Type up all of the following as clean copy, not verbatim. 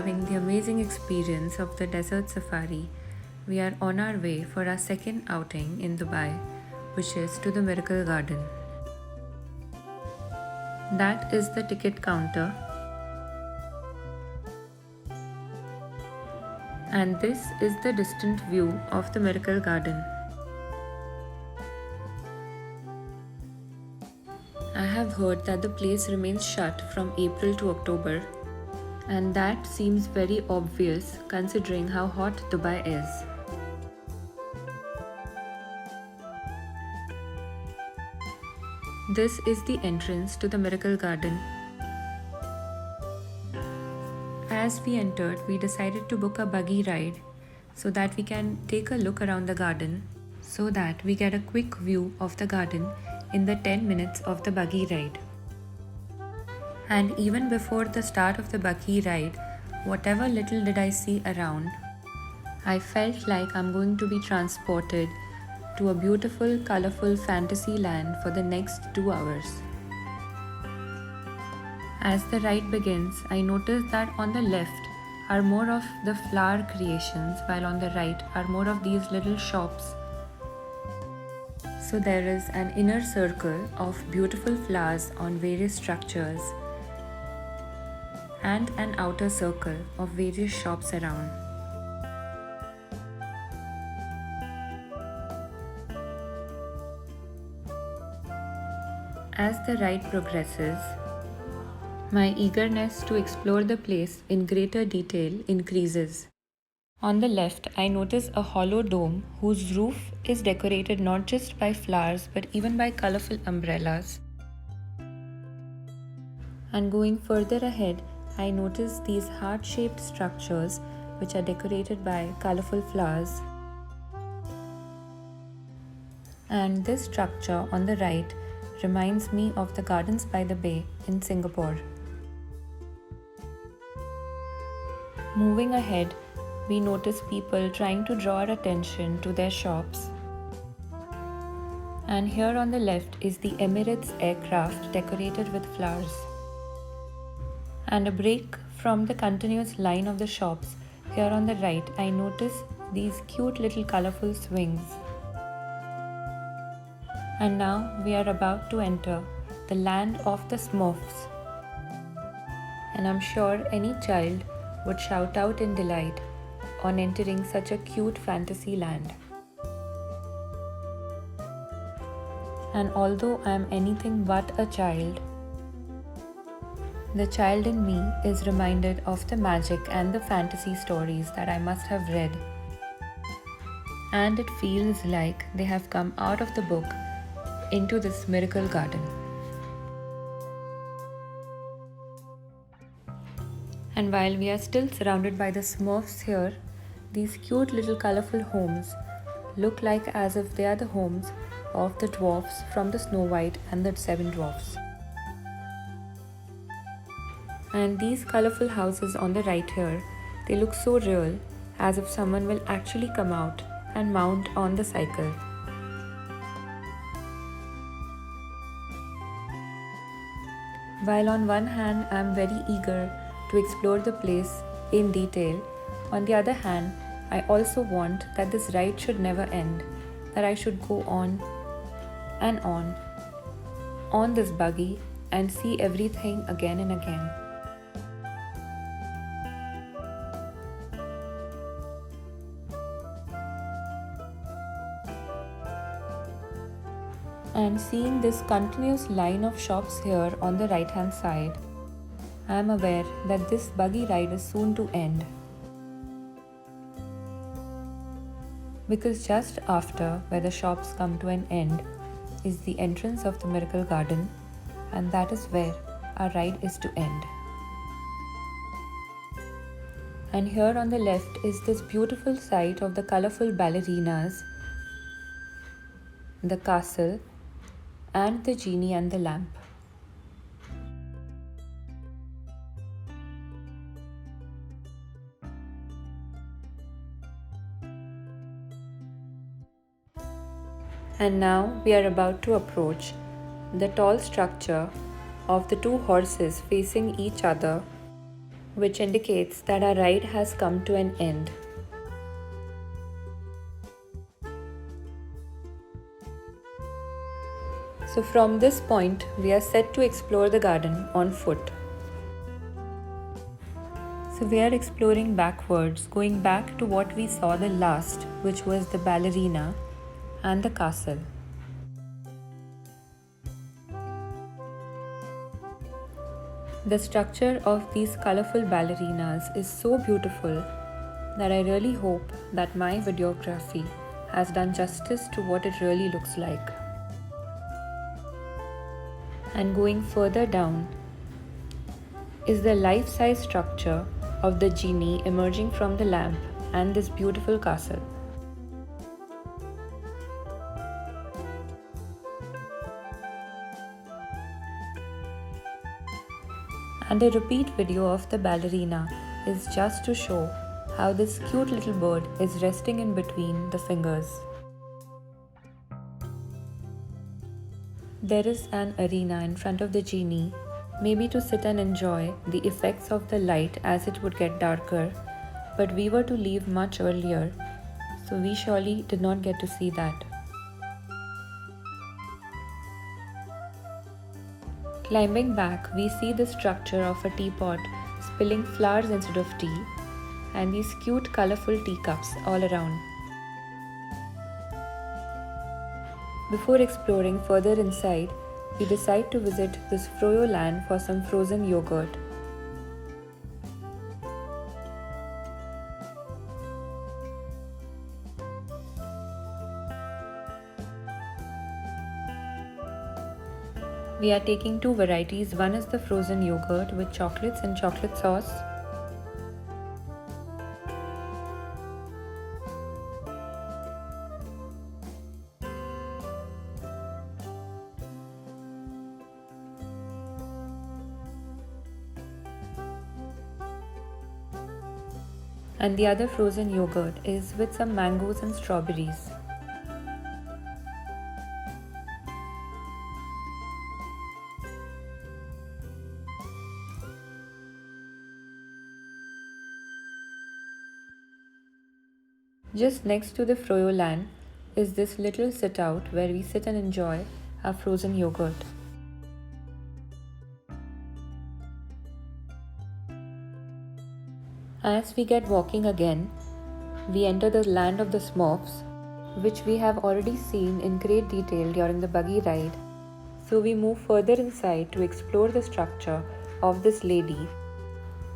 having the amazing experience of the desert safari, we are on our way for our second outing in Dubai, which is to the Miracle Garden. That is the ticket counter, and this is the distant view of the Miracle Garden. I have heard that the place remains shut from April to October, and that seems very obvious considering how hot Dubai is. This is the entrance to the Miracle Garden. As we entered, we decided to book a buggy ride so that we can take a look around the garden so that we get a quick view of the garden in the 10 minutes of the buggy ride. And even before the start of the buggy ride, whatever little did I see around, I felt like I'm going to be transported to a beautiful, colorful fantasy land for the next 2 hours. As the ride begins, I noticed that on the left are more of the flower creations, while on the right are more of these little shops. So there is an inner circle of beautiful flowers on various structures and an outer circle of various shops around. As the ride progresses, my eagerness to explore the place in greater detail increases. On the left, I notice a hollow dome whose roof is decorated not just by flowers but even by colorful umbrellas. And going further ahead, I notice these heart-shaped structures which are decorated by colorful flowers. And this structure on the right reminds me of the Gardens by the Bay in Singapore. Moving ahead, we notice people trying to draw our attention to their shops. And here on the left is the Emirates aircraft decorated with flowers. And a break from the continuous line of the shops, here on the right I notice these cute little colorful swings. And now we are about to enter the land of the Smurfs. And I'm sure any child would shout out in delight on entering such a cute fantasy land. And although I am anything but a child, the child in me is reminded of the magic and the fantasy stories that I must have read. And it feels like they have come out of the book into this miracle garden. And while we are still surrounded by the Smurfs here, these cute little colorful homes look like as if they are the homes of the dwarfs from the Snow White and the Seven Dwarfs. And these colorful houses on the right here, they look so real, as if someone will actually come out and mount on the cycle. While on one hand I am very eager to explore the place in detail, on the other hand I also want that this ride should never end, that I should go on and on this buggy and see everything again and again. And seeing this continuous line of shops here on the right hand side, I am aware that this buggy ride is soon to end. Because just after where the shops come to an end is the entrance of the Miracle Garden, and that is where our ride is to end. And here on the left is this beautiful sight of the colorful ballerinas, the castle, and the genie and the lamp. And now we are about to approach the tall structure of the two horses facing each other which indicates that our ride has come to an end. So from this point, we are set to explore the garden on foot. So we are exploring backwards, going back to what we saw the last, which was the ballerina and the castle. The structure of these colorful ballerinas is so beautiful that I really hope that my videography has done justice to what it really looks like. And going further down is the life-size structure of the genie emerging from the lamp and this beautiful castle. And a repeat video of the ballerina is just to show how this cute little bird is resting in between the fingers. There is an arena in front of the genie, maybe to sit and enjoy the effects of the light as it would get darker, but we were to leave much earlier, so we surely did not get to see that. Climbing back, we see the structure of a teapot spilling flowers instead of tea, and these cute colorful teacups all around. Before exploring further inside, we decide to visit this Froyo land for some frozen yogurt. We are taking two varieties. One is the frozen yogurt with chocolates and chocolate sauce. And the other frozen yogurt is with some mangoes and strawberries. Just next to the Froyo land is this little sit out where we sit and enjoy our frozen yogurt. As we get walking again, we enter the land of the Smurfs, which we have already seen in great detail during the buggy ride. So we move further inside to explore the structure of this lady,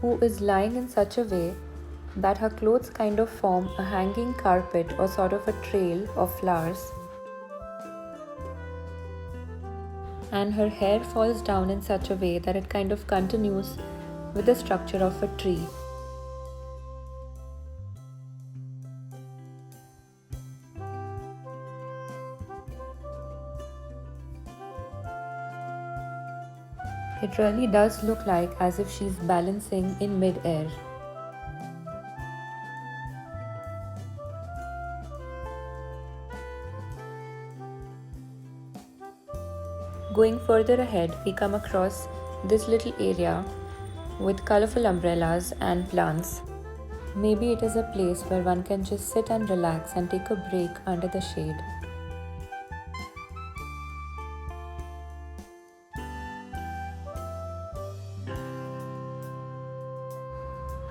who is lying in such a way that her clothes kind of form a hanging carpet or sort of a trail of flowers, and her hair falls down in such a way that it kind of continues with the structure of a tree. It really does look like as if she's balancing in mid-air. Going further ahead, we come across this little area with colorful umbrellas and plants. Maybe it is a place where one can just sit and relax and take a break under the shade.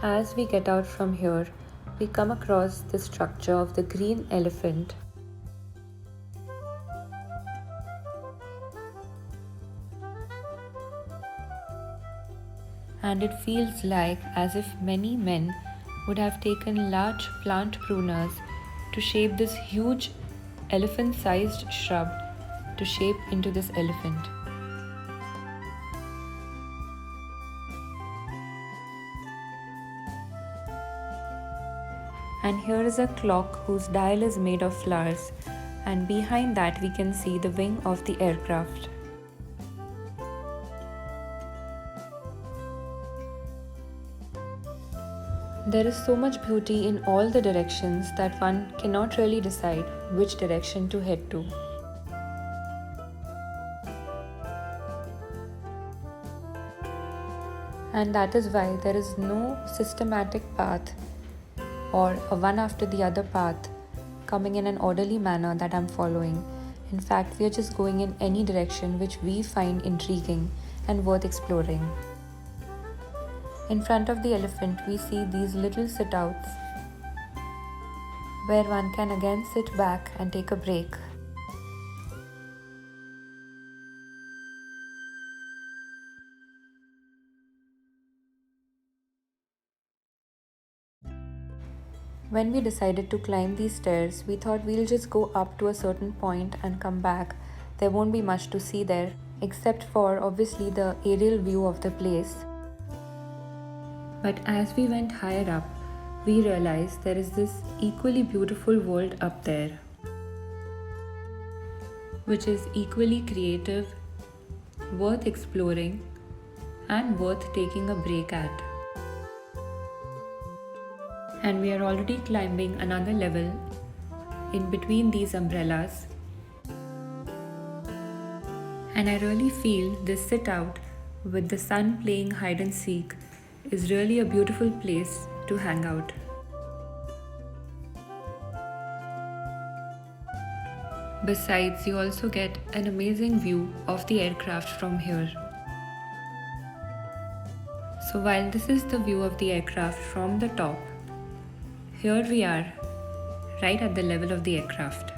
As we get out from here, we come across the structure of the green elephant. And it feels like as if many men would have taken large plant pruners to shape this huge elephant-sized shrub to shape into this elephant. And here is a clock whose dial is made of flowers, and behind that we can see the wing of the aircraft. There is so much beauty in all the directions that one cannot really decide which direction to head to. And that is why there is no systematic path or a one after the other path coming in an orderly manner that I'm following. In fact, we are just going in any direction which we find intriguing and worth exploring. In front of the elephant, we see these little sit outs where one can again sit back and take a break. When we decided to climb these stairs, we thought we'll just go up to a certain point and come back. There won't be much to see there, except for obviously the aerial view of the place. But as we went higher up, we realized there is this equally beautiful world up there, which is equally creative, worth exploring, and worth taking a break at. And we are already climbing another level in between these umbrellas. And I really feel this sit out with the sun playing hide and seek is really a beautiful place to hang out. Besides, you also get an amazing view of the aircraft from here. So while this is the view of the aircraft from the top, here we are, right at the level of the aircraft.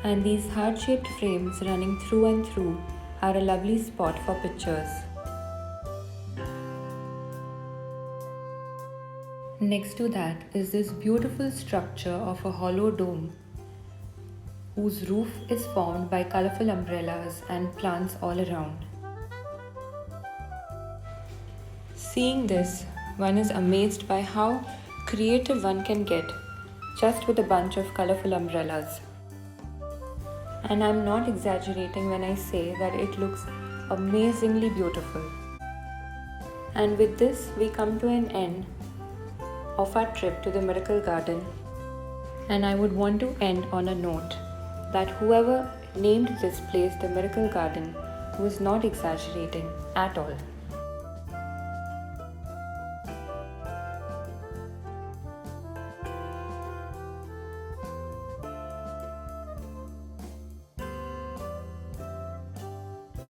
And these heart-shaped frames running through and through are a lovely spot for pictures. Next to that is this beautiful structure of a hollow dome, whose roof is formed by colorful umbrellas and plants all around. Seeing this, one is amazed by how creative one can get just with a bunch of colorful umbrellas. And I'm not exaggerating when I say that it looks amazingly beautiful. And with this, we come to an end of our trip to the Miracle Garden. And I would want to end on a note that whoever named this place the Miracle Garden was not exaggerating at all.